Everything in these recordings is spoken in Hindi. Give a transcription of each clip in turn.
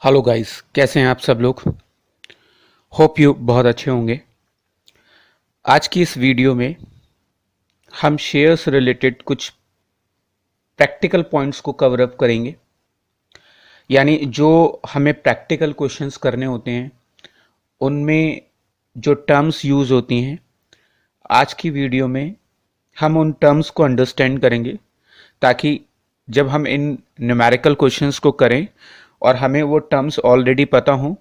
हेलो गाइस, कैसे हैं आप सब लोग। होप यू बहुत अच्छे होंगे। आज की इस वीडियो में हम शेयर्स रिलेटेड कुछ प्रैक्टिकल पॉइंट्स को कवर अप करेंगे। यानी जो हमें प्रैक्टिकल क्वेश्चंस करने होते हैं उनमें जो टर्म्स यूज़ होती हैं, आज की वीडियो में हम उन टर्म्स को अंडरस्टैंड करेंगे ताकि जब हम इन न्यूमेरिकल क्वेश्चंस को करें और हमें वो टर्म्स ऑलरेडी पता हों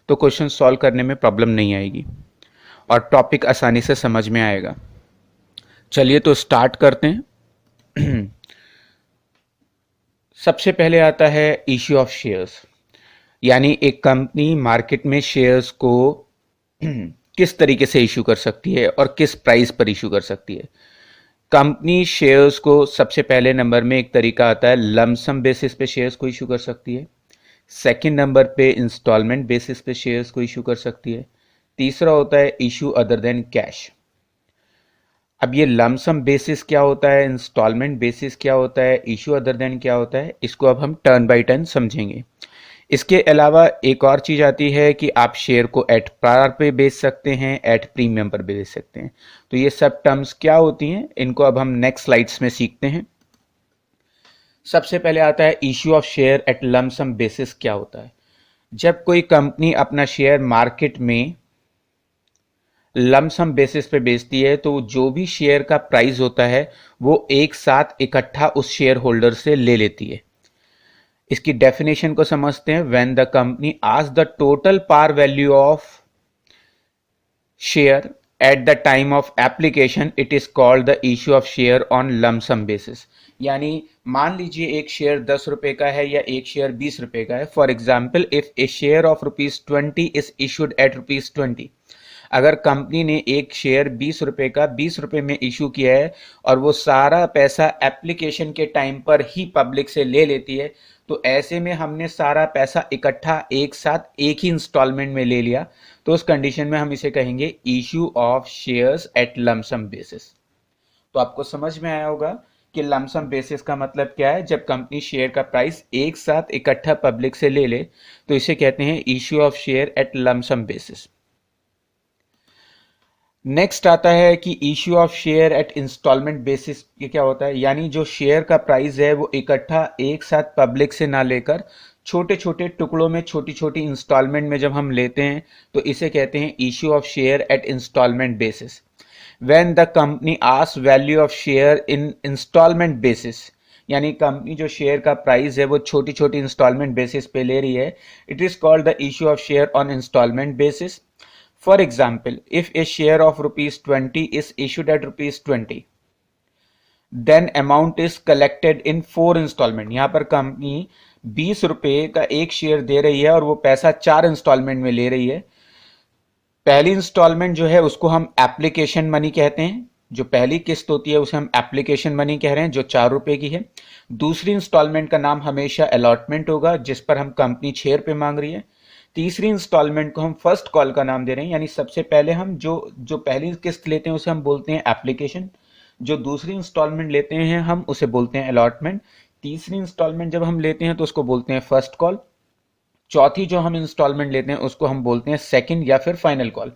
तो क्वेश्चन सॉल्व करने में प्रॉब्लम नहीं आएगी और टॉपिक आसानी से समझ में आएगा। चलिए तो स्टार्ट करते हैं। सबसे पहले आता है इश्यू ऑफ शेयर्स, यानी एक कंपनी मार्केट में शेयर्स को किस तरीके से इशू कर सकती है और किस प्राइस पर इशू कर सकती है। कंपनी शेयर्स को सबसे पहले नंबर में एक तरीका आता है लमसम बेसिस पे शेयर्स को इशू कर सकती है। सेकंड नंबर पे इंस्टॉलमेंट बेसिस पे शेयर्स को इशू कर सकती है। तीसरा होता है इशू अदर देन कैश। अब ये लमसम बेसिस क्या होता है, इंस्टॉलमेंट बेसिस क्या होता है, इशू अदर देन क्या होता है, इसको अब हम टर्न बाय टर्न समझेंगे। इसके अलावा एक और चीज आती है कि आप शेयर को एट पार पे बेच सकते हैं, एट प्रीमियम पर बेच सकते हैं। तो ये सब टर्म्स क्या होती हैं, इनको अब हम नेक्स्ट स्लाइड्स में सीखते हैं। सबसे पहले आता है issue of share at lump sum basis क्या होता है। जब कोई कंपनी अपना शेयर मार्केट में लमसम बेसिस पे बेचती है तो जो भी शेयर का प्राइस होता है वो एक साथ इकट्ठा उस शेयर होल्डर से ले लेती है। इसकी डेफिनेशन को समझते हैं। When the company ask the total par value of share at the time of application, it is called the issue of share on lump sum basis. यानी मान लीजिए एक शेयर 10 रुपए का है या एक शेयर 20 रुपए का है। For example, if a share of ₹20 is issued at ₹20, अगर कंपनी ने एक शेयर 20 रुपए का 20 रुपए में इशू किया है और वो सारा पैसा एप्लीकेशन के टाइम पर ही पब्लिक से ले लेती है, तो ऐसे में हमने सारा पैसा इकट्ठा एक साथ एक ही इंस्टॉलमेंट में ले लिया, तो उस कंडीशन में हम इसे कहेंगे issue of shares at lump sum basis. तो आपको समझ में आया होगा कि लमसम बेसिस का मतलब क्या है। जब कंपनी शेयर का प्राइस एक साथ इकट्ठा पब्लिक से ले ले तो इसे कहते हैं issue of share at lump sum basis. Next आता है कि issue of share at instalment basis. ये क्या होता है, यानी जो शेयर का प्राइस है वो इकट्ठा एक साथ पब्लिक से ना लेकर छोटे छोटे टुकड़ों में छोटी छोटी इंस्टॉलमेंट में जब हम लेते हैं तो इसे कहते हैं issue of share at instalment basis. When the company asks value of share in instalment basis, यानी कंपनी जो शेयर का प्राइस है वो छोटी छोटी इंस्टॉलमेंट बेसिस पे ले रही है, it is called the issue of share on instalment basis. For example, if a share of ₹20 is issued at ₹20, then amount is collected in 4 installment। यहाँ पर कंपनी 20 रुपए का एक शेयर दे रही है और वो पैसा 4 इंस्टॉलमेंट में ले रही है। पहली इंस्टॉलमेंट जो है उसको हम एप्लीकेशन मनी कहते हैं। जो पहली किस्त होती है उसे हम एप्लीकेशन मनी कह रहे हैं, जो 4 रुपए की है। दूसरी इंस्टॉलमेंट का नाम हमेशा अलॉटमेंट होगा, जिस पर हम कंपनी 6 रुपए मांग रही है। तीसरी इंस्टॉलमेंट को हम फर्स्ट कॉल का नाम दे रहे हैं, यानी सबसे पहले हम जो जो पहली किस्त लेते हैं उसे हम बोलते हैं एप्लीकेशन। जो दूसरी इंस्टॉलमेंट लेते हैं हम उसे बोलते हैं अलॉटमेंट। तीसरी इंस्टॉलमेंट जब हम लेते हैं तो उसको बोलते हैं फर्स्ट कॉल। चौथी जो हम इंस्टॉलमेंट लेते हैं उसको हम बोलते हैं सेकंड या फिर फाइनल कॉल।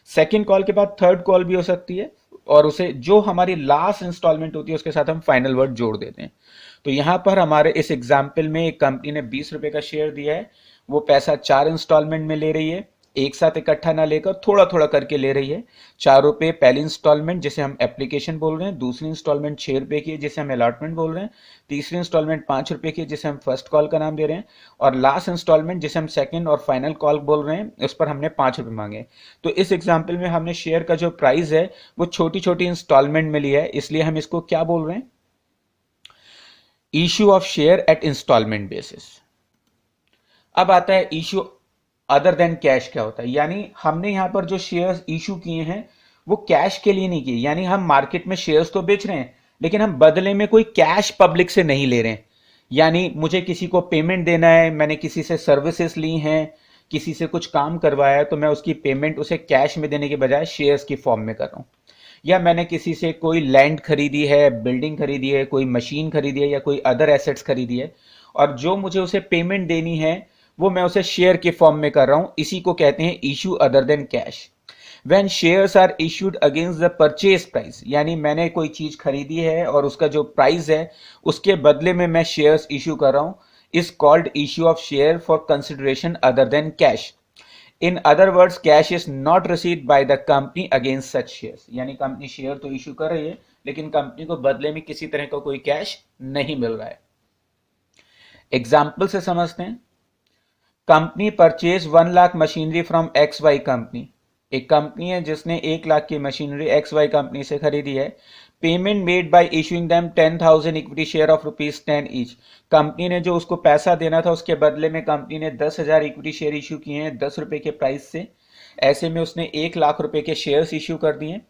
सेकंड कॉल के बाद थर्ड कॉल भी हो सकती है और उसे जो हमारी लास्ट इंस्टॉलमेंट होती है उसके साथ हम फाइनल वर्ड जोड़ देते हैं। तो यहां पर हमारे इस एग्जाम्पल में एक कंपनी ने 20 रुपए का शेयर दिया है, वो पैसा 4 इंस्टॉलमेंट में ले रही है, एक साथ इकट्ठा ना लेकर थोड़ा थोड़ा करके ले रही है। 4 रुपए पहली इंस्टॉलमेंट जिसे हम एप्लीकेशन बोल रहे हैं, दूसरी इंस्टॉलमेंट 6 रुपए की है जिसे हम अलॉटमेंट बोल रहे हैं, तीसरी इंस्टॉलमेंट 5 रुपए की है जिसे हम फर्स्ट कॉल का नाम दे रहे हैं, और लास्ट इंस्टॉलमेंट जिसे हम सेकंड और फाइनल कॉल बोल रहे हैं उस पर हमने 5 रुपए मांगे। तो इस एग्जाम्पल में हमने शेयर का जो प्राइस है वो छोटी छोटी इंस्टॉलमेंट में लिया है, इसलिए हम इसको क्या बोल रहे हैं, issue of share at instalment basis. अब आता है इश्यू अदर देन कैश क्या होता है। यानी हमने यहां पर जो शेयर्स इशू किए हैं वो कैश के लिए नहीं किए, यानी हम मार्केट में शेयर्स तो बेच रहे हैं लेकिन हम बदले में कोई कैश पब्लिक से नहीं ले रहे हैं। यानी मुझे किसी को पेमेंट देना है, मैंने किसी से सर्विसेज ली हैं, किसी से कुछ काम करवाया है, तो मैं उसकी पेमेंट उसे कैश में देने के बजाय शेयर्स की फॉर्म में कर रहा हूं। या मैंने किसी से कोई लैंड खरीदी है, बिल्डिंग खरीदी है, कोई मशीन खरीदी है या कोई अदर एसेट्स खरीदी है, और जो मुझे उसे पेमेंट देनी है वो मैं उसे शेयर के फॉर्म में कर रहा हूं, इसी को कहते हैं issue other than cash. When shares are issued against the purchase price, यानी मैंने कोई चीज खरीदी है और उसका जो प्राइस है उसके बदले में मैं शेयर्स इशू कर रहा हूं, is called issue of share for consideration other than cash. In other words, cash is not received by the company against such shares, यानी कंपनी शेयर तो इशू कर रही है लेकिन कंपनी को बदले में किसी तरह का कोई कैश नहीं मिल रहा है। एग्जाम्पल से समझते हैं। Company purchase 1 lakh machinery from X Y company, एक कंपनी है जिसने 1 लाख की मशीनरी एक्स वाई कंपनी से खरीदी है। Payment made by issuing them 10,000 equity share of ₹10 each, company ने जो उसको पैसा देना था उसके बदले में कंपनी ने 10,000 इक्विटी शेयर इशू किए हैं 10 रुपए के प्राइस से। ऐसे में उसने 1 लाख रुपए के शेयर्स इशू कर दिए।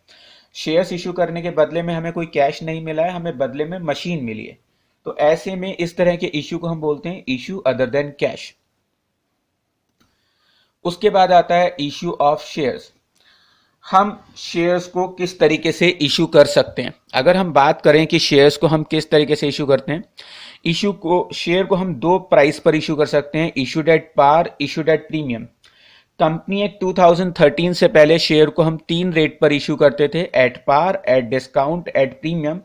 शेयर्स इशू करने के बदले में हमें कोई कैश नहीं मिला है, हमें बदले में मशीन मिली है। तो ऐसे में इस तरह के इशू को हम बोलते हैं इशू अदर देन कैश। उसके बाद आता है इशू ऑफ शेयर्स। हम शेयर्स को किस तरीके से इशू कर सकते हैं। अगर हम बात करें कि शेयर्स को हम किस तरीके से इशू करते हैं, शेयर को हम दो प्राइस पर इशू कर सकते हैं, issued at par, issued at premium. Company act 2013 से पहले शेयर को हम 3 रेट पर इशू करते थे, at par, at discount, at premium.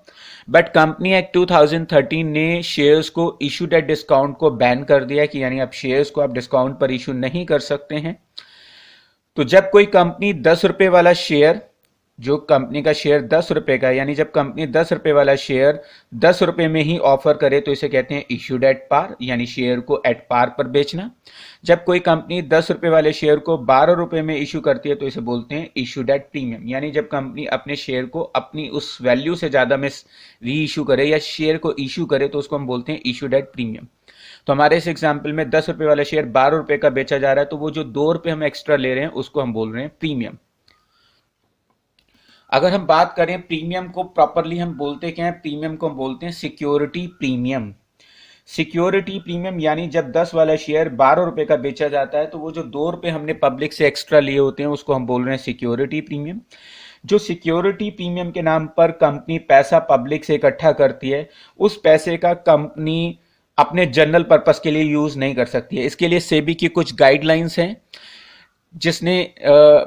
But company act 2013 ने शेयर्स को इशूड एट डिस्काउंट को बैन कर दिया कि यानी अब शेयर्स को आप डिस्काउंट पर इशू नहीं कर सकते हैं। तो जब कोई कंपनी 10 रुपए वाला शेयर, जो कंपनी का शेयर 10 रुपए का है, यानी जब कंपनी 10 रुपए वाला शेयर 10 रुपए में ही ऑफर करे तो इसे कहते हैं इशूड एट पार, यानी शेयर को एट पार पर बेचना। जब कोई कंपनी 10 रुपए वाले शेयर को 12 रुपए में इशू करती है तो इसे बोलते हैं इशूड एट प्रीमियम, यानी जब कंपनी अपने शेयर को अपनी उस वैल्यू से ज्यादा में री इशू करे या शेयर को इशू करे तो उसको हम बोलते हैं इशूड एट प्रीमियम। तो हमारे इस एग्जाम्पल में 10 रुपए वाला शेयर 12 रुपए का बेचा जा रहा है, तो वो जो 2 रुपए हम एक्स्ट्रा ले रहे हैं उसको हम बोल रहे हैं प्रीमियम। अगर हम बात करें प्रीमियम को प्रॉपरली हम बोलते क्या है, प्रीमियम को हम बोलते हैं सिक्योरिटी प्रीमियम। सिक्योरिटी प्रीमियम यानी जब 10 वाला शेयर 12 रुपए का बेचा जाता है तो वो जो 2 रुपए हमने पब्लिक से एक्स्ट्रा लिए होते हैं उसको हम बोल रहे हैं सिक्योरिटी प्रीमियम। जो सिक्योरिटी प्रीमियम के नाम पर कंपनी पैसा पब्लिक से इकट्ठा करती है, उस पैसे का कंपनी अपने जनरल पर्पस के लिए यूज नहीं कर सकती है। इसके लिए सेबी की कुछ गाइडलाइंस हैं जिसने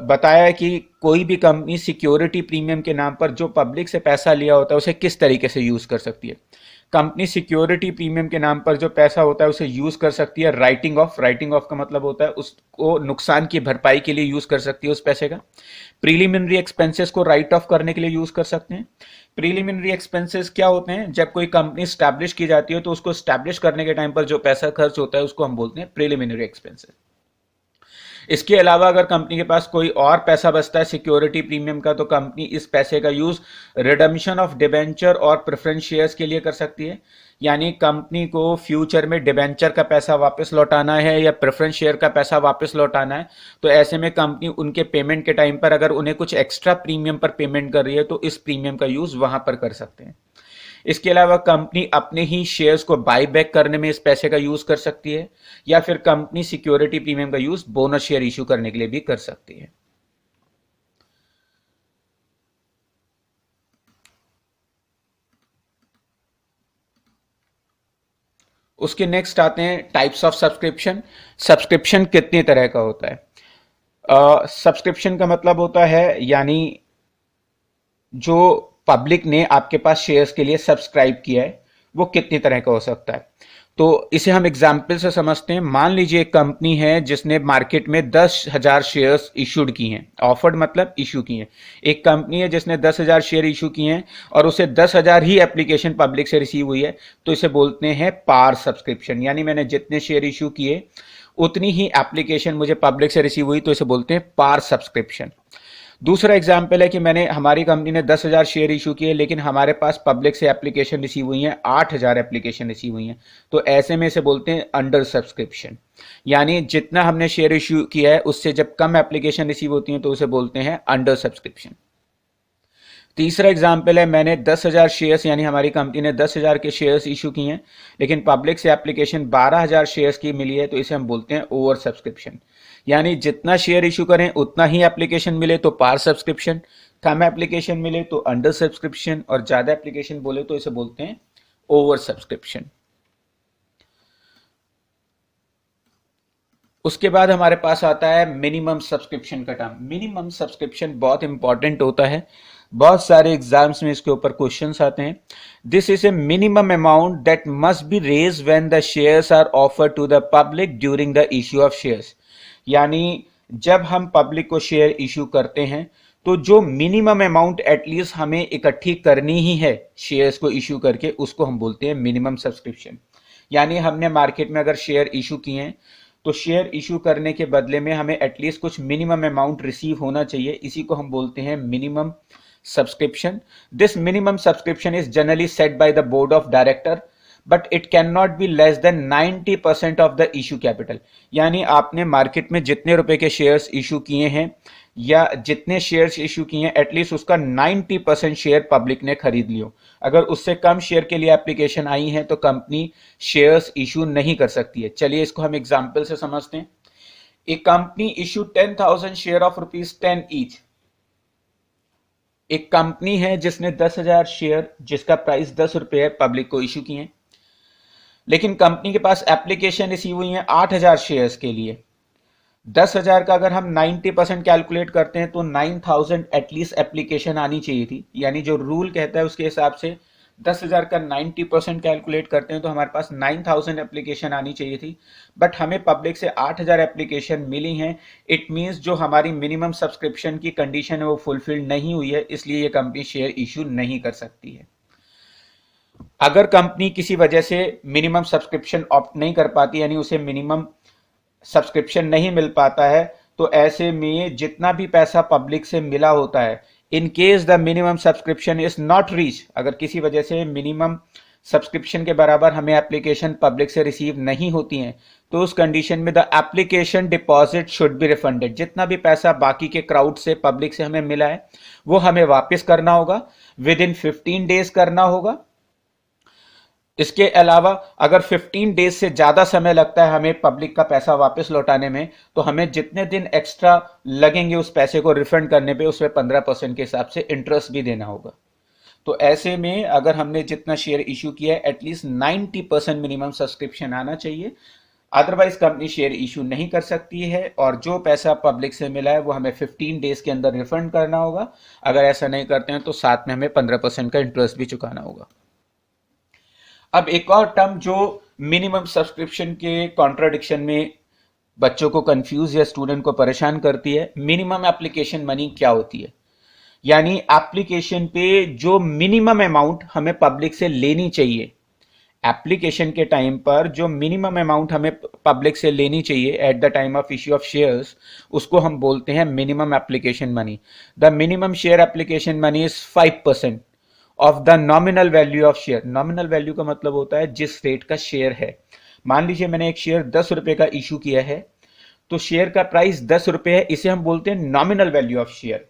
बताया कि कोई भी कंपनी सिक्योरिटी प्रीमियम के नाम पर जो पब्लिक से पैसा लिया होता है उसे किस तरीके से यूज कर सकती है। कंपनी सिक्योरिटी प्रीमियम के नाम पर जो पैसा होता है उसे यूज कर सकती है राइटिंग ऑफ, राइटिंग ऑफ का मतलब होता है उसको नुकसान की भरपाई के लिए यूज कर सकती है उस पैसे का। प्रीलिमिनरी एक्सपेंसेस को राइट ऑफ करने के लिए यूज कर सकते हैं। प्रीलिमिनरी एक्सपेंसेस क्या होते हैं, जब कोई कंपनी स्टैब्लिश की जाती है तो उसको स्टैब्लिश करने के टाइम पर जो पैसा खर्च होता है उसको हम बोलते हैं प्रीलिमिनरी एक्सपेंसेस। इसके अलावा अगर कंपनी के पास कोई और पैसा बचता है सिक्योरिटी प्रीमियम का तो कंपनी इस पैसे का यूज रिडम्पशन ऑफ डिबेंचर और प्रेफरेंस शेयर्स के लिए कर सकती है। यानी कंपनी को फ्यूचर में डिबेंचर का पैसा वापस लौटाना है या प्रेफरेंस शेयर का पैसा वापस लौटाना है, तो ऐसे में कंपनी उनके पेमेंट के टाइम पर अगर उन्हें कुछ एक्स्ट्रा प्रीमियम पर पेमेंट कर रही है तो इस प्रीमियम का यूज वहां पर कर सकते हैं। इसके अलावा कंपनी अपने ही शेयर्स को बाय बैक करने में इस पैसे का यूज कर सकती है, या फिर कंपनी सिक्योरिटी प्रीमियम का यूज बोनस शेयर इशू करने के लिए भी कर सकती है। उसके नेक्स्ट आते हैं टाइप्स ऑफ सब्सक्रिप्शन। सब्सक्रिप्शन कितने तरह का होता है। सब्सक्रिप्शन का मतलब होता है यानी जो पब्लिक ने आपके पास शेयर्स के लिए सब्सक्राइब किया है वो कितनी तरह का हो सकता है। तो इसे हम एग्जाम्पल से समझते हैं। मान लीजिए एक कंपनी है जिसने मार्केट में 10,000 शेयर्स इशूड की हैं, ऑफर्ड मतलब इशू की हैं। एक कंपनी है जिसने 10,000 शेयर इशू किए हैं और उसे 10,000 ही एप्लीकेशन पब्लिक से रिसीव हुई है, तो इसे बोलते हैं पार सब्सक्रिप्शन। यानी मैंने जितने शेयर इशू किए उतनी ही एप्लीकेशन मुझे पब्लिक से रिसीव हुई, तो इसे बोलते हैं पार सब्सक्रिप्शन। दूसरा एग्जाम्पल है कि हमारी कंपनी ने 10,000 शेयर इशू किए लेकिन हमारे पास पब्लिक से एप्लीकेशन रिसीव हुई हैं 8,000 एप्लीकेशन रिसीव हुई हैं, तो ऐसे में इसे बोलते हैं अंडर सब्सक्रिप्शन। यानी जितना हमने शेयर इशू किया है उससे जब कम एप्लीकेशन रिसीव होती हैं तो उसे बोलते हैं अंडर सब्सक्रिप्शन। तीसरा एग्जाम्पल है मैंने 10,000 शेयर्स यानी हमारी कंपनी ने 10,000 के शेयर्स इशू किए हैं लेकिन पब्लिक से एप्लीकेशन 12,000 शेयर्स की मिली है, तो इसे हम बोलते हैं ओवर सब्सक्रिप्शन। यानी जितना शेयर इशू करें उतना ही एप्लीकेशन मिले तो पार सब्सक्रिप्शन, कम एप्लीकेशन मिले तो अंडर सब्सक्रिप्शन, और ज्यादा एप्लीकेशन बोले तो इसे बोलते हैं ओवर सब्सक्रिप्शन। उसके बाद हमारे पास आता है मिनिमम सब्सक्रिप्शन का टर्म। मिनिमम सब्सक्रिप्शन बहुत इंपॉर्टेंट होता है, बहुत सारे एग्जाम्स में इसके ऊपर क्वेश्चंस आते हैं। This is a minimum amount that must be raise when the shares are offered to the public during the issue of shares. यानी जब हम पब्लिक को शेयर इशू करते हैं तो जो मिनिमम अमाउंट एटलीस्ट हमें इकट्ठी करनी ही है शेयर्स को इशू करके, उसको हम बोलते हैं मिनिमम सब्सक्रिप्शन। यानी हमने मार्केट में अगर शेयर इशू किए हैं तो शेयर इशू करने के बदले में हमें एटलीस्ट कुछ मिनिमम अमाउंट रिसीव होना चाहिए, इसी को हम बोलते हैं minimum subscription. This minimum subscription is generally set by the board of director but it can not be less than 90% of the issue capital. यानी आपने मार्केट में जितने रुपए के शेयर्स इशू किए हैं या जितने शेयर्स इशू किए हैं, एटलीस्ट उसका 90% शेयर पब्लिक ने खरीद लियो। अगर उससे कम शेयर के लिए एप्लीकेशन आई है तो कंपनी शेयर्स इशू नहीं कर सकती है। चलिए इसको हम एग्जांपल से समझते हैं। एक company issue 10,000 share of ₹10 each. एक कंपनी है जिसने 10,000 शेयर जिसका प्राइस ₹10 है पब्लिक को इशू किए, लेकिन कंपनी के पास एप्लीकेशन रिसीव हुई है 8,000 शेयर्स के लिए। 10,000 का अगर हम 90% कैलकुलेट करते हैं तो 9,000 एटलीस्ट एप्लीकेशन आनी चाहिए थी। यानी जो रूल कहता है उसके हिसाब से 10,000 का 90% कैलकुलेट करते हैं तो हमारे पास 9,000 एप्लीकेशन आनी चाहिए थी, बट हमें पब्लिक से 8,000 एप्लीकेशन मिली हैं। इट मींस जो हमारी मिनिमम सब्सक्रिप्शन की कंडीशन है वो फुलफिल नहीं हुई है, इसलिए ये कंपनी शेयर इशू नहीं कर सकती है। अगर कंपनी किसी वजह से मिनिमम सब्सक्रिप्शन ऑप्ट नहीं कर पाती, यानी उसे मिनिमम सब्सक्रिप्शन नहीं मिल पाता है, तो ऐसे में जितना भी पैसा पब्लिक से मिला होता है, in case the minimum subscription is not reach, अगर किसी वजह से मिनिमम सब्सक्रिप्शन के बराबर हमें एप्लीकेशन पब्लिक से रिसीव नहीं होती हैं, तो उस कंडीशन में the application deposit should be refunded. जितना भी पैसा बाकी के क्राउड से पब्लिक से हमें मिला है वो हमें वापस करना होगा, विद इन 15 डेज करना होगा। इसके अलावा अगर 15 डेज से ज्यादा समय लगता है हमें पब्लिक का पैसा वापस लौटाने में, तो हमें जितने दिन एक्स्ट्रा लगेंगे उस पैसे को रिफंड करने पे उसमें 15% के हिसाब से इंटरेस्ट भी देना होगा। तो ऐसे में अगर हमने जितना शेयर इशू किया है एटलीस्ट 90% मिनिमम सब्सक्रिप्शन आना चाहिए, अदरवाइज कंपनी शेयर इशू नहीं कर सकती है और जो पैसा पब्लिक से मिला है वो हमें 15 डेज के अंदर रिफंड करना होगा। अगर ऐसा नहीं करते हैं तो साथ में हमें 15% का इंटरेस्ट भी चुकाना होगा। अब एक और टर्म जो मिनिमम सब्सक्रिप्शन के कॉन्ट्राडिक्शन में बच्चों को कंफ्यूज या स्टूडेंट को परेशान करती है, मिनिमम एप्लीकेशन मनी क्या होती है। यानी एप्लीकेशन पे जो मिनिमम अमाउंट हमें पब्लिक से लेनी चाहिए, एप्लीकेशन के टाइम पर जो मिनिमम अमाउंट हमें पब्लिक से लेनी चाहिए eight the time of issue of shares, उसको हम बोलते हैं minimum application money. The minimum share application money is 5% of the nominal value of share. Nominal value का मतलब होता है जिस रेट का शेयर है। मान लीजिए मैंने एक शेयर 10 रुपए का इशू किया है, तो शेयर का प्राइस 10 रुपए है, इसे हम बोलते हैं नॉमिनल वैल्यू ऑफ शेयर।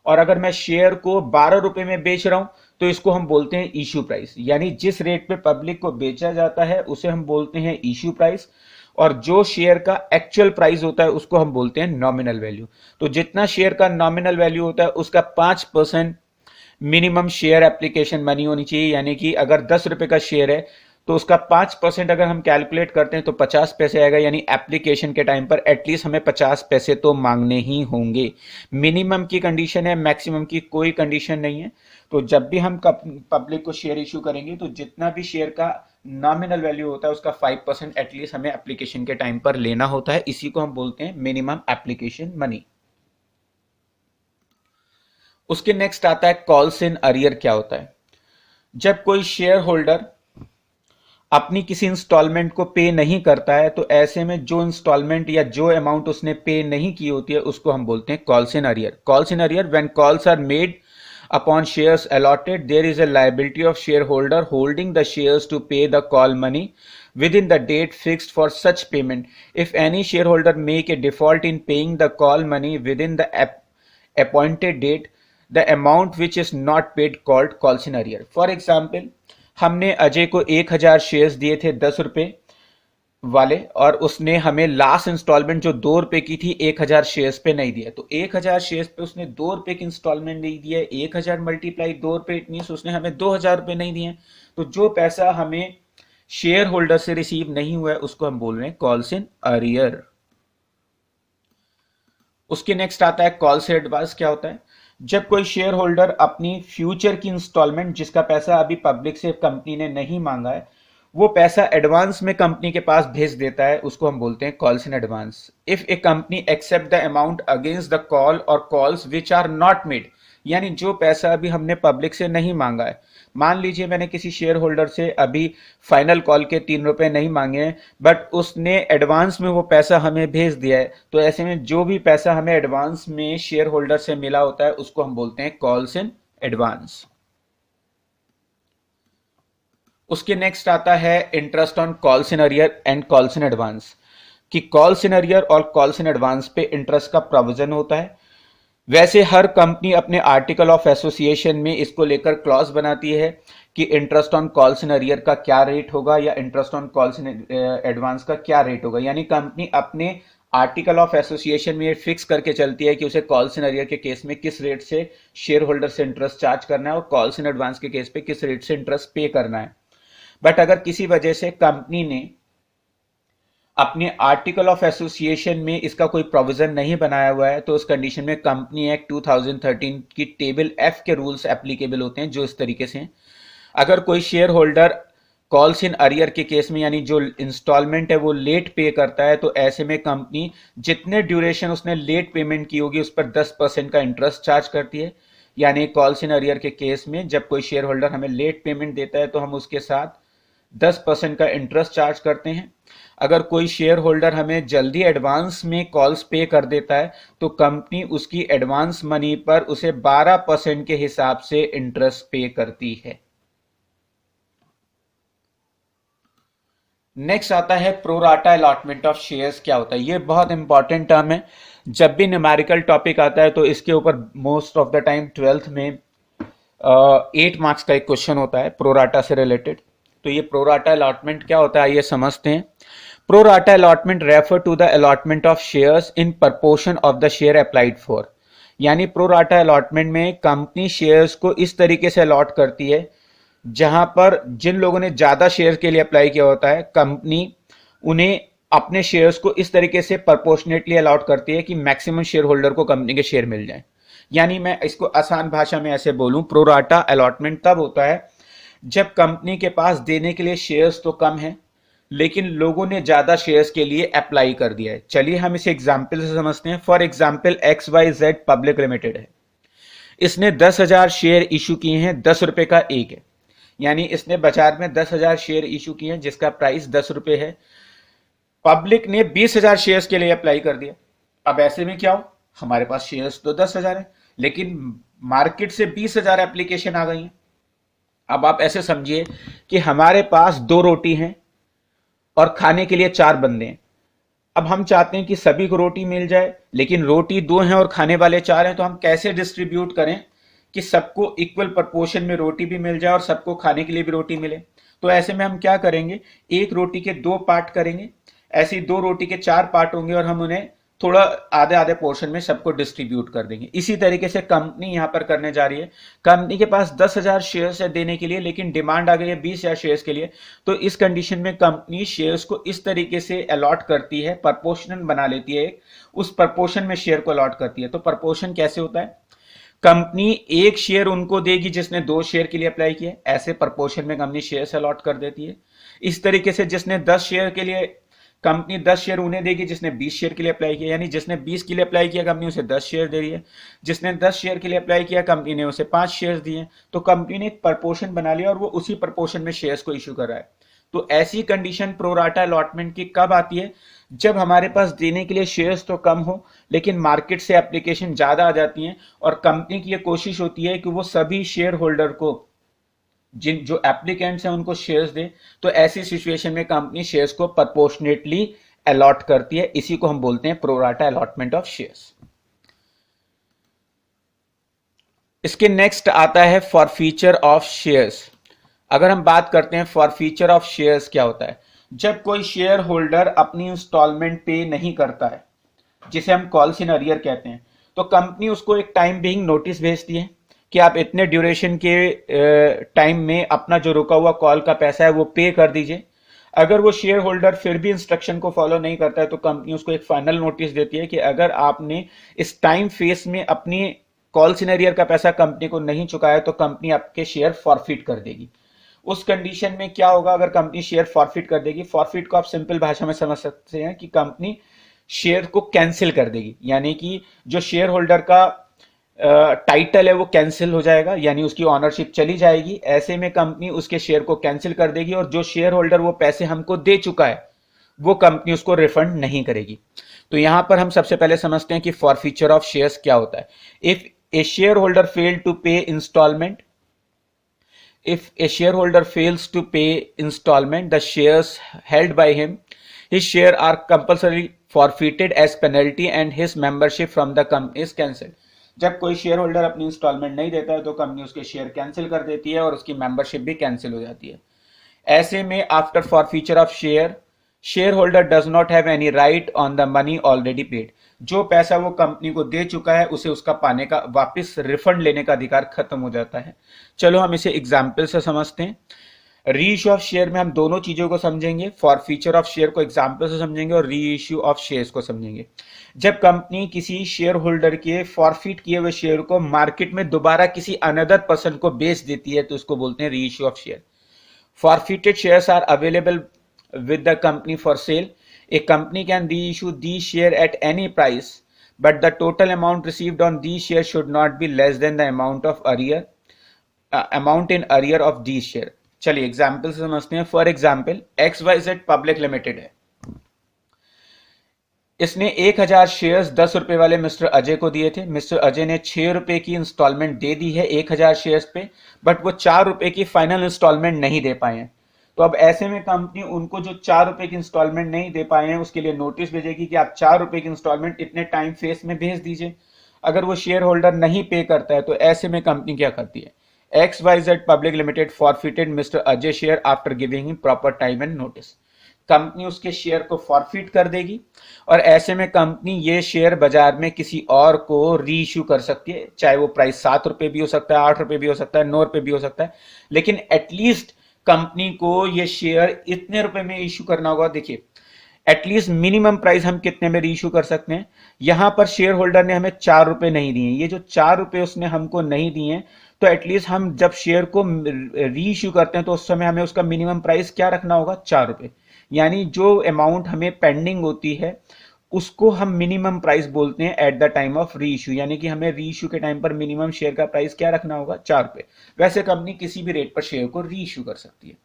और अगर मैं शेयर को 12 रुपए में बेच रहा हूं तो इसको हम बोलते हैं इशू प्राइस। यानी जिस रेट पे पब्लिक को बेचा जाता है उसे हम बोलते हैं इशू प्राइस, और जो शेयर का एक्चुअल प्राइस होता है उसको हम बोलते हैं नॉमिनल वैल्यू। तो जितना शेयर का नॉमिनल वैल्यू होता है उसका 5% मिनिमम शेयर एप्लीकेशन मनी होनी चाहिए। यानी कि अगर 10 रुपए का शेयर है तो उसका 5% अगर हम कैलकुलेट करते हैं तो 50 पैसे आएगा। यानी एप्लीकेशन के टाइम पर एटलीस्ट हमें 50 पैसे तो मांगने ही होंगे। मिनिमम की कंडीशन है, मैक्सिमम की कोई कंडीशन नहीं है। तो जब भी हम पब्लिक को शेयर इशू करेंगे तो जितना भी शेयर का नॉमिनल वैल्यू होता है उसका 5% एटलीस्ट हमें एप्लीकेशन के टाइम पर लेना होता है। इसी को हम बोलते हैं मिनिमम एप्लीकेशन मनी। उसके नेक्स्ट आता है कॉल्स इन अरियर। क्या होता है? जब कोई शेयर होल्डर अपनी किसी इंस्टॉलमेंट को पे नहीं करता है तो ऐसे में जो इंस्टॉलमेंट या जो अमाउंट उसने पे नहीं की होती है उसको हम बोलते हैं calls in arrear. Calls in arrear when calls are made upon shares allotted, there is a liability of shareholder holding the shares to pay the call money within the date fixed for such payment. If any shareholder make a default in paying the call money within the appointed date, the amount which is not paid called calls in arrear. For example, हमने अजय को 1,000 शेयर्स दिए थे 10 रुपए वाले, और उसने हमें लास्ट इंस्टॉलमेंट जो 2 रुपए की थी 1,000 शेयर्स पे नहीं दिया। तो 1,000 शेयर्स पे उसने 2 रुपए की इंस्टॉलमेंट नहीं दिया, 1,000 मल्टीप्लाई 2 रुपए, इट मींस उसने हमें 2,000 रुपए नहीं दिए। तो जो पैसा हमें शेयर होल्डर से रिसीव नहीं हुआ है उसको हम बोल रहे हैं कॉल्स इन अरियर। उसके नेक्स्ट आता है कॉल से एडवांस। क्या होता है? जब कोई शेयर होल्डर अपनी फ्यूचर की इंस्टॉलमेंट, जिसका पैसा अभी पब्लिक से कंपनी ने नहीं मांगा है, वो पैसा एडवांस में कंपनी के पास भेज देता है, उसको हम बोलते हैं calls in advance. If a company accept the amount against the call और calls which are not made, यानी जो पैसा अभी हमने पब्लिक से नहीं मांगा है, मान लीजिए मैंने किसी शेयर होल्डर से अभी फाइनल कॉल के 3 रुपए नहीं मांगे हैं, बट उसने एडवांस में वो पैसा हमें भेज दिया है, तो ऐसे में जो भी पैसा हमें एडवांस में शेयर होल्डर से मिला होता है उसको हम बोलते हैं कॉल्स इन एडवांस। उसके नेक्स्ट आता है interest on calls in arrear and calls in advance, कि कॉल्स इन अरियर और कॉल्स इन एडवांस पे इंटरेस्ट का प्रोविजन होता है। वैसे हर कंपनी अपने आर्टिकल ऑफ एसोसिएशन में इसको लेकर क्लॉज बनाती है कि interest on calls in arrear का क्या रेट होगा या interest on calls in advance का क्या रेट होगा, यानी कंपनी अपने आर्टिकल ऑफ एसोसिएशन में फिक्स करके चलती है कि उसे कॉल्स इन अरियर के केस में किस रेट से शेयर होल्डर से इंटरेस्ट चार्ज करना है और कॉल्स इन एडवांस के केस पे किस रेट से इंटरेस्ट पे करना है। बट अगर किसी वजह से कंपनी ने अपने आर्टिकल ऑफ एसोसिएशन में इसका कोई प्रोविजन नहीं बनाया हुआ है, तो उस कंडीशन में कंपनी एक्ट 2013 की टेबल एफ के रूल्स एप्लीकेबल होते हैं, जो इस तरीके से हैं। अगर कोई share holder calls in arrear के केस में, यानी जो इंस्टॉलमेंट है वो लेट पे करता है, तो ऐसे में कंपनी जितने ड्यूरेशन उसने लेट पेमेंट की होगी उस पर 10% का इंटरेस्ट चार्ज करती है। यानी कॉल्स इन अरियर के केस में जब कोई शेयर होल्डर हमें लेट पेमेंट देता है तो हम उसके साथ 10% का इंटरेस्ट चार्ज करते हैं। अगर कोई शेयर होल्डर हमें जल्दी एडवांस में कॉल्स पे कर देता है तो कंपनी उसकी एडवांस मनी पर उसे 12% के हिसाब से इंटरेस्ट पे करती है। नेक्स्ट आता है प्रोराटा अलॉटमेंट ऑफ शेयर्स। क्या होता है? ये बहुत इंपॉर्टेंट टर्म है। जब भी न्यूमेरिकल टॉपिक आता है तो इसके ऊपर most of the time 12th में 8 मार्क्स का एक क्वेश्चन होता है प्रोराटा से रिलेटेड। तो ये प्रोराटा अलॉटमेंट क्या होता है, आइए समझते हैं। Pro rata allotment refer to the allotment of shares in proportion of the share applied for, यानी प्रोराटा अलॉटमेंट में कंपनी शेयर्स को इस तरीके से अलॉट करती है जहां पर जिन लोगों ने ज्यादा शेयर के लिए अप्लाई किया होता है, कंपनी उन्हें अपने शेयर्स को इस तरीके से प्रपोर्शनेटली अलॉट करती है कि मैक्सिमम शेयर होल्डर को कंपनी के शेयर मिल जाए। यानी मैं इसको आसान भाषा में ऐसे बोलूं, प्रोराटा अलॉटमेंट तब होता है जब कंपनी के पास देने के लिए शेयर्स तो कम है लेकिन लोगों ने ज्यादा शेयर्स के लिए अप्लाई कर दिया है। चलिए हम इसे एग्जाम्पल से समझते हैं। For example XYZ public limited है, इसने 10,000 शेयर इशू किए हैं, 10 रुपए का एक है, यानी इसने बाजार में 10,000 शेयर इशू किए हैं जिसका प्राइस 10 रुपए है। पब्लिक ने 20,000 शेयर्स के लिए अप्लाई कर दिया। अब ऐसे में क्या हो, हमारे पास शेयर्स तो 10,000 है लेकिन मार्केट से 20,000 एप्लीकेशन आ गई हैं। अब आप ऐसे समझिए कि हमारे पास 2 रोटी हैं और खाने के लिए 4 बंदे हैं। अब हम चाहते हैं कि सभी को रोटी मिल जाए, लेकिन रोटी 2 हैं और खाने वाले 4 हैं, तो हम कैसे डिस्ट्रीब्यूट करें कि सबको इक्वल प्रपोर्शन में रोटी भी मिल जाए और सबको खाने के लिए भी रोटी मिले। तो ऐसे में हम क्या करेंगे, एक रोटी के 2 पार्ट करेंगे, ऐसी 2 रोटी के 4 पार्ट होंगे और हम उन्हें थोड़ा आधे आधे पोर्शन में सबको डिस्ट्रीब्यूट कर देंगे। इसी तरीके से कंपनी यहां पर करने जा रही है। कंपनी के पास 10,000 शेयर्स है देने के लिए लेकिन डिमांड आ गई है 20,000 शेयर्स के लिए, तो इस कंडीशन में कंपनी शेयर्स को इस तरीके से अलॉट करती है, प्रपोर्शनल बना लेती है, उस प्रपोर्शन में शेयर को अलॉट करती है। तो प्रपोर्शन कैसे होता है, कंपनी एक शेयर उनको देगी जिसने 2 शेयर के लिए अप्लाई किया, ऐसे प्रपोर्शन में कंपनी शेयर अलॉट कर देती है। इस तरीके से जिसने 10 शेयर के लिए, कंपनी 10 शेयर उन्हें देगी जिसने 20 शेयर के लिए अप्लाई किया, यानी जिसने 20 के लिए अप्लाई किया कंपनी उसे 10 शेयर दे रही है, जिसने 10 शेयर के लिए अप्लाई किया कंपनी ने उसे 5 शेयर दिए। तो कंपनी ने एक प्रपोर्शन बना लिया और वो उसी प्रपोर्शन में शेयर्स को इशू कर रहा है। तो ऐसी कंडीशन प्रोराटा अलॉटमेंट की कब आती है, जब हमारे पास देने के लिए शेयर्स तो कम हो लेकिन मार्केट से एप्लीकेशन ज्यादा आ जाती हैं और कंपनी की यह कोशिश होती है कि वो सभी शेयर होल्डर को, जिन जो एप्लीकेंट्स हैं उनको शेयर्स दे। तो ऐसी सिचुएशन में कंपनी शेयर्स को प्रपोर्शनेटली अलॉट करती है, इसी को हम बोलते हैं प्रोराटा अलॉटमेंट ऑफ शेयर्स। इसके नेक्स्ट आता है फॉरफीचर ऑफ शेयर्स। अगर हम बात करते हैं फॉरफीचर ऑफ शेयर्स क्या होता है, जब कोई शेयर होल्डर अपनी इंस्टॉलमेंट पे नहीं करता है, जिसे हम कॉल्स इन अरियर कहते हैं, तो कंपनी उसको एक टाइम बीइंग नोटिस भेजती है कि आप इतने ड्यूरेशन के टाइम में अपना जो रुका हुआ कॉल का पैसा है वो पे कर दीजिए। अगर वो शेयर होल्डर फिर भी इंस्ट्रक्शन को फॉलो नहीं करता है तो कंपनी उसको एक फाइनल नोटिस देती है कि अगर आपने इस टाइम फेस में अपनी कॉल सिनेरियर का पैसा कंपनी को नहीं चुकाया तो कंपनी आपके शेयर फॉरफिट कर देगी। उस कंडीशन में क्या होगा, अगर कंपनी शेयर फॉरफिट कर देगी, फॉरफिट को आप सिंपल भाषा में समझ सकते हैं कि कंपनी शेयर को कैंसिल कर देगी, यानी कि जो शेयर होल्डर का टाइटल है वो कैंसिल हो जाएगा, यानी उसकी ऑनरशिप चली जाएगी। ऐसे में कंपनी उसके शेयर को कैंसिल कर देगी और जो शेयर होल्डर वो पैसे हमको दे चुका है वो कंपनी उसको रिफंड नहीं करेगी। तो यहां पर हम सबसे पहले समझते हैं कि फॉरफीचर ऑफ शेयर्स क्या होता है। If a shareholder fail to pay instalment, if a shareholder fails to pay installment, the shares held by him, his share are compulsorily forfeited as penalty and his membership from the company is cancelled। जब कोई शेयर होल्डर अपनी इंस्टॉलमेंट नहीं देता है तो कंपनी उसके शेयर कैंसिल कर देती है और उसकी मेंबरशिप भी कैंसिल हो जाती है। ऐसे में after forfeiture of share, share holder does not have any right on the money already paid. जो पैसा वो कंपनी को दे चुका है उसे उसका पाने का, वापस रिफंड लेने का अधिकार खत्म हो जाता है। चलो हम इसे एग्जाम्पल से समझते हैं। री इश्यू ऑफ शेयर में हम दोनों चीजों को समझेंगे, फॉरफीचर ऑफ शेयर को एग्जाम्पल से समझेंगे और री इश्यू ऑफ शेयर्स को समझेंगे। जब कंपनी किसी शेयर होल्डर के फॉरफिट किए हुए शेयर को मार्केट में दोबारा किसी अनदर पर्सन को बेच देती है तो उसको बोलते हैं री issue of share. Forfeited shares are available with the company for sale. A company can reissue these shares at any price, but the total amount received on these shares should not be less than the amount in arrear of these shares. चलिए एग्जाम्पल से समझते हैं। For example XYZ public limited है, इसने 1000 शेयर्स 10 रुपए वाले मिस्टर अजय को दिए थे। मिस्टर अजय ने 6 रुपए की इंस्टॉलमेंट दे दी है 1000 शेयर्स पे, बट वो 4 रुपए की फाइनल इंस्टॉलमेंट नहीं दे पाए हैं। तो अब ऐसे में कंपनी उनको जो 4 रुपए की इंस्टॉलमेंट नहीं दे पाए हैं उसके लिए नोटिस भेजेगी कि आप 4 रुपए की इंस्टॉलमेंट इतने टाइम फेस में भेज दीजिए। अगर वो शेयर होल्डर नहीं पे करता है तो ऐसे में कंपनी क्या करती है, XYZ public limited forfeited mister Ajay share after giving him proper time and notice. Company उसके शेयर को फॉरफिट कर देगी और ऐसे में कंपनी ये शेयर बाजार में किसी और को री इश्यू कर सकती है, चाहे वो प्राइस 7 रुपए भी हो सकता है, 8 रुपए भी हो सकता है, 9 रुपए भी हो सकता है, लेकिन एटलीस्ट कंपनी को ये शेयर इतने रुपए में इश्यू करना होगा। देखिए एटलीस्ट मिनिमम प्राइस हम कितने में री इश्यू कर सकते हैं। यहां पर शेयर होल्डर ने हमें 4 रुपए नहीं दिए, ये जो 4 रुपए उसने हमको नहीं दिए, तो एटलीस्ट हम जब शेयर को री इश्यू करते हैं तो उस समय हमें उसका मिनिमम प्राइस क्या रखना होगा, 4 रुपए। यानी जो अमाउंट हमें पेंडिंग होती है उसको हम मिनिमम प्राइस बोलते हैं एट द टाइम ऑफ री इश्यू, यानी कि हमें री इश्यू के टाइम पर मिनिमम शेयर का प्राइस क्या रखना होगा, 4 रुपए। वैसे कंपनी किसी भी रेट पर शेयर को री इश्यू कर सकती है।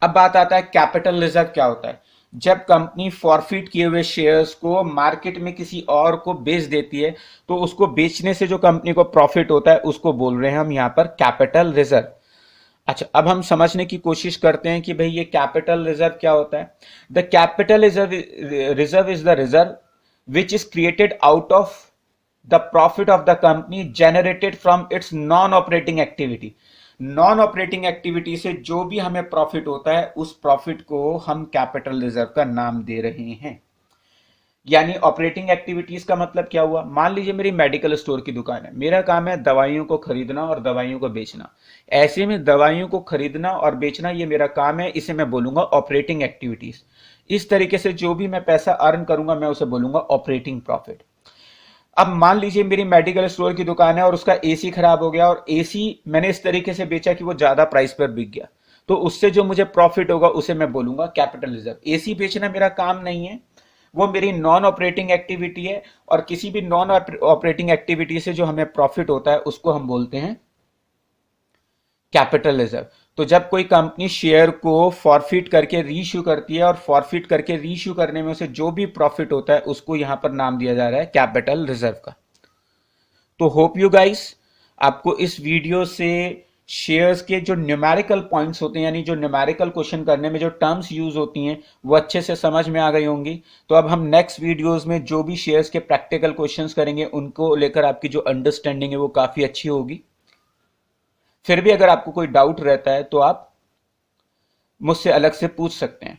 अब बात आता है कैपिटल रिजर्व क्या होता है। जब कंपनी फॉरफिट किए हुए शेयर्स को मार्केट में किसी और को बेच देती है तो उसको बेचने से जो कंपनी को प्रॉफिट होता है उसको बोल रहे हैं हम यहां पर कैपिटल रिजर्व। अच्छा, अब हम समझने की कोशिश करते हैं कि भाई ये कैपिटल रिजर्व क्या होता है। The capital reserve is the reserve which is created out of the profit of the company generated from its non operating activity. Non operating activity से जो भी हमें प्रॉफिट होता है उस प्रॉफिट को हम कैपिटल रिजर्व का नाम दे रहे हैं। यानी ऑपरेटिंग एक्टिविटीज का मतलब क्या हुआ, मान लीजिए मेरी मेडिकल स्टोर की दुकान है, मेरा काम है दवाइयों को खरीदना और दवाइयों को बेचना। ऐसे में दवाइयों को खरीदना और बेचना ये मेरा काम है, इसे मैं बोलूंगा ऑपरेटिंग एक्टिविटीज। इस तरीके से जो भी मैं पैसा अर्न करूंगा मैं उसे बोलूंगा ऑपरेटिंग प्रॉफिट। अब मान लीजिए मेरी मेडिकल स्टोर की दुकान है और उसका एसी खराब हो गया और एसी मैंने इस तरीके से बेचा कि वो ज्यादा प्राइस पर बिक गया, तो उससे जो मुझे प्रॉफिट होगा उसे मैं बोलूंगा कैपिटल रिजर्व। एसी बेचना मेरा काम नहीं है, वो मेरी नॉन ऑपरेटिंग एक्टिविटी है और किसी भी नॉन ऑपरेटिंग एक्टिविटी से जो हमें प्रॉफिट होता है उसको हम बोलते हैं कैपिटल रिजर्व। तो जब कोई कंपनी शेयर को फॉरफिट करके रीइश्यू करती है और फॉरफिट करके रीइश्यू करने में उसे जो भी प्रॉफिट होता है उसको यहां पर नाम दिया जा रहा है कैपिटल रिजर्व का। तो होप यू गाइस आपको इस वीडियो से शेयर्स के जो न्यूमेरिकल पॉइंट्स होते हैं, यानी जो न्यूमेरिकल क्वेश्चन करने में जो टर्म्स यूज होती हैं वो अच्छे से समझ में आ गई होंगी। तो अब हम नेक्स्ट वीडियोस में जो भी शेयर्स के प्रैक्टिकल क्वेश्चंस करेंगे उनको लेकर आपकी जो अंडरस्टैंडिंग है वो काफी अच्छी होगी। फिर भी अगर आपको कोई डाउट रहता है तो आप मुझसे अलग से पूछ सकते हैं।